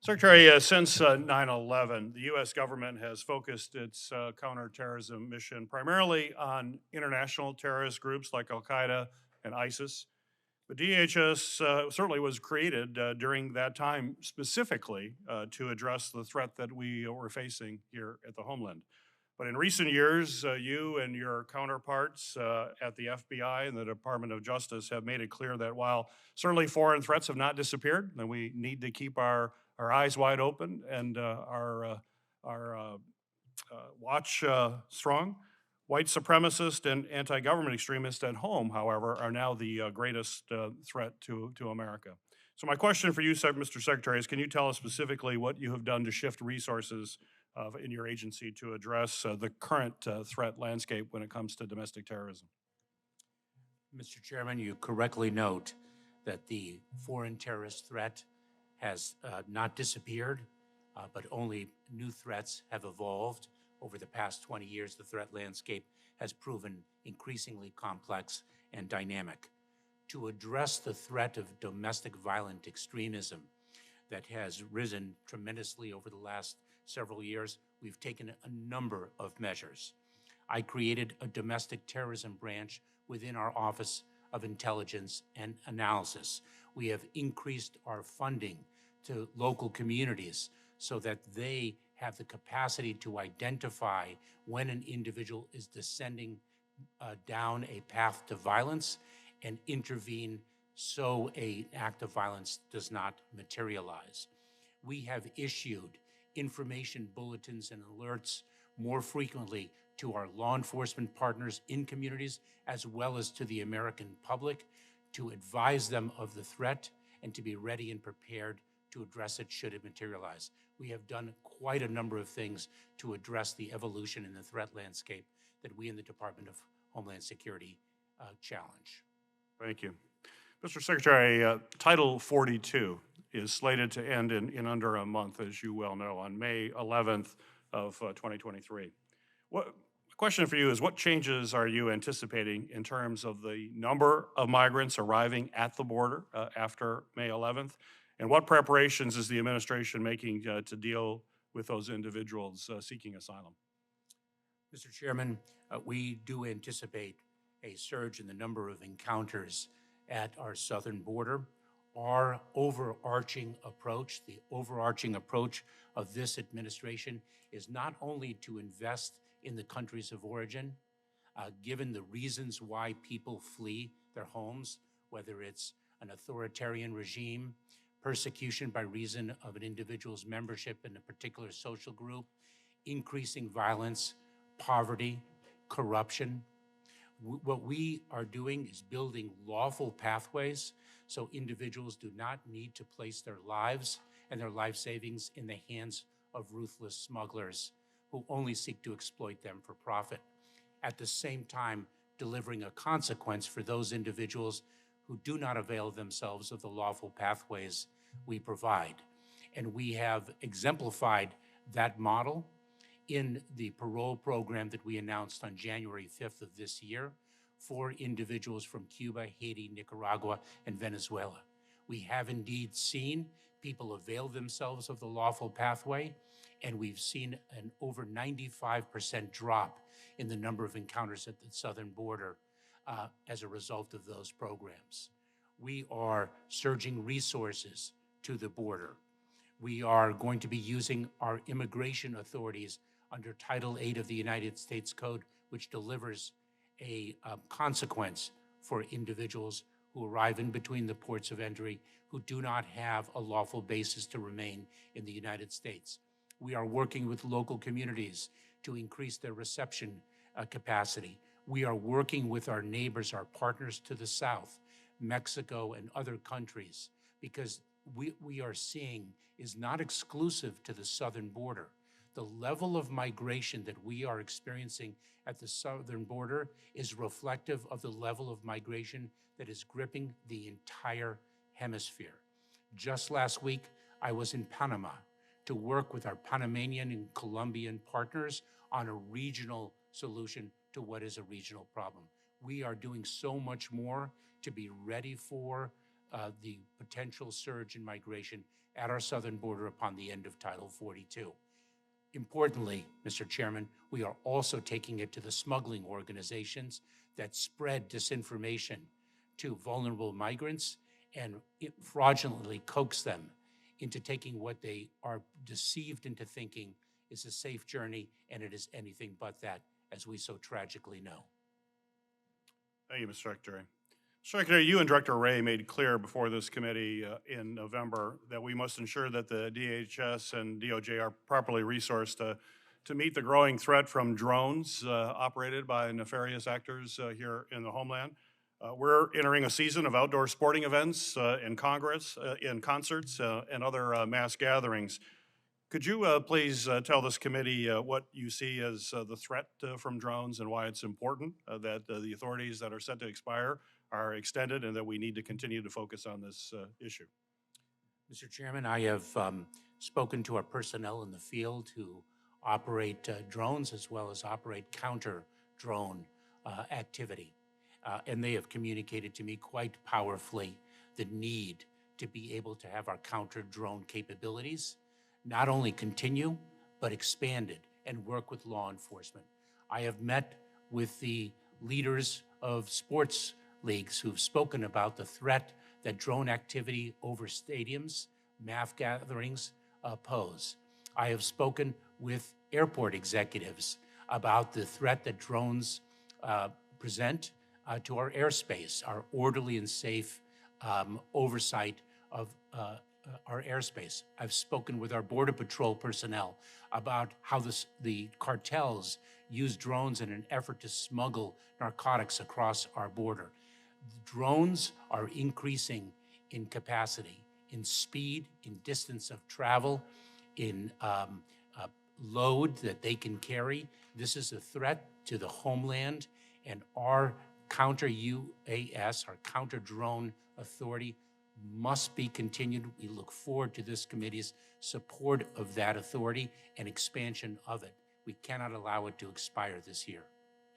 Secretary, since 9/11, the U.S. government has focused its counterterrorism mission primarily on international terrorist groups like Al Qaeda and ISIS. The DHS certainly was created during that time specifically to address the threat that we were facing here at the homeland. But in recent years, you and your counterparts at the FBI and the Department of Justice have made it clear that while certainly foreign threats have not disappeared, then we need to keep our eyes wide open and our watch strong. White supremacists and anti government extremists at home, however, are now the greatest threat to America. So, my question for you, Mr. Secretary, is can you tell us specifically what you have done to shift resources in your agency to address the current threat landscape when it comes to domestic terrorism? Mr. Chairman, you correctly note that the foreign terrorist threat has not disappeared, but only new threats have evolved. Over the past 20 years, the threat landscape has proven increasingly complex and dynamic. To address the threat of domestic violent extremism that has risen tremendously over the last several years, we've taken a number of measures. I created a domestic terrorism branch within our Office of Intelligence and Analysis. We have increased our funding to local communities so that they have the capacity to identify when an individual is descending down a path to violence and intervene so an act of violence does not materialize. We have issued information bulletins and alerts more frequently to our law enforcement partners in communities as well as to the American public to advise them of the threat and to be ready and prepared to address it should it materialize. We have done quite a number of things to address the evolution in the threat landscape that we in the Department of Homeland Security challenge. Thank you. Mr. Secretary, Title 42 is slated to end in under a month, as you well know, on May 11th of 2023. The question for you is, what changes are you anticipating in terms of the number of migrants arriving at the border after May 11th? And what preparations is the administration making to deal with those individuals seeking asylum? Mr. Chairman, we do anticipate a surge in the number of encounters at our southern border. Our overarching approach, the overarching approach of this administration, is not only to invest in the countries of origin, given the reasons why people flee their homes, whether it's an authoritarian regime, persecution by reason of an individual's membership in a particular social group, increasing violence, poverty, corruption. What we are doing is building lawful pathways so individuals do not need to place their lives and their life savings in the hands of ruthless smugglers who only seek to exploit them for profit. At the same time, delivering a consequence for those individuals who do not avail themselves of the lawful pathways we provide. And we have exemplified that model in the parole program that we announced on January 5th of this year for individuals from Cuba, Haiti, Nicaragua, and Venezuela. We have indeed seen people avail themselves of the lawful pathway, and we've seen an over 95% drop in the number of encounters at the southern border as a result of those programs. We are surging resources to the border. We are going to be using our immigration authorities under Title 8 of the United States Code, which delivers a consequence for individuals who arrive in between the ports of entry who do not have a lawful basis to remain in the United States. We are working with local communities to increase their reception capacity. We are working with our neighbors, our partners to the south, Mexico and other countries, because we are seeing is not exclusive to the southern border. The level of migration that we are experiencing at the southern border is reflective of the level of migration that is gripping the entire hemisphere. Just last week, I was in Panama to work with our Panamanian and Colombian partners on a regional solution to what is a regional problem. We are doing so much more to be ready for the potential surge in migration at our southern border upon the end of Title 42. Importantly, Mr. Chairman, we are also taking it to the smuggling organizations that spread disinformation to vulnerable migrants and fraudulently coax them into taking what they are deceived into thinking is a safe journey, and it is anything but that, as we so tragically know. Thank you, Mr. Secretary. Secretary, you and Director Wray made clear before this committee in November that we must ensure that the DHS and DOJ are properly resourced to meet the growing threat from drones operated by nefarious actors here in the homeland. We're entering a season of outdoor sporting events in Congress, in concerts, and other mass gatherings. Could you please tell this committee what you see as the threat from drones and why it's important that the authorities that are set to expire are extended and that we need to continue to focus on this issue? Mr. Chairman, I have spoken to our personnel in the field who operate drones as well as operate counter-drone activity. And they have communicated to me quite powerfully the need to be able to have our counter-drone capabilities not only continue, but expanded and work with law enforcement. I have met with the leaders of sports leagues who've spoken about the threat that drone activity over stadiums, mass gatherings pose. I have spoken with airport executives about the threat that drones present to our airspace, our orderly and safe oversight of our airspace. I've spoken with our Border Patrol personnel about how the cartels use drones in an effort to smuggle narcotics across our border. The drones are increasing in capacity, in speed, in distance of travel, in load that they can carry. This is a threat to the homeland, and our counter-UAS, our counter-drone authority, must be continued. We look forward to this committee's support of that authority and expansion of it. We cannot allow it to expire this year.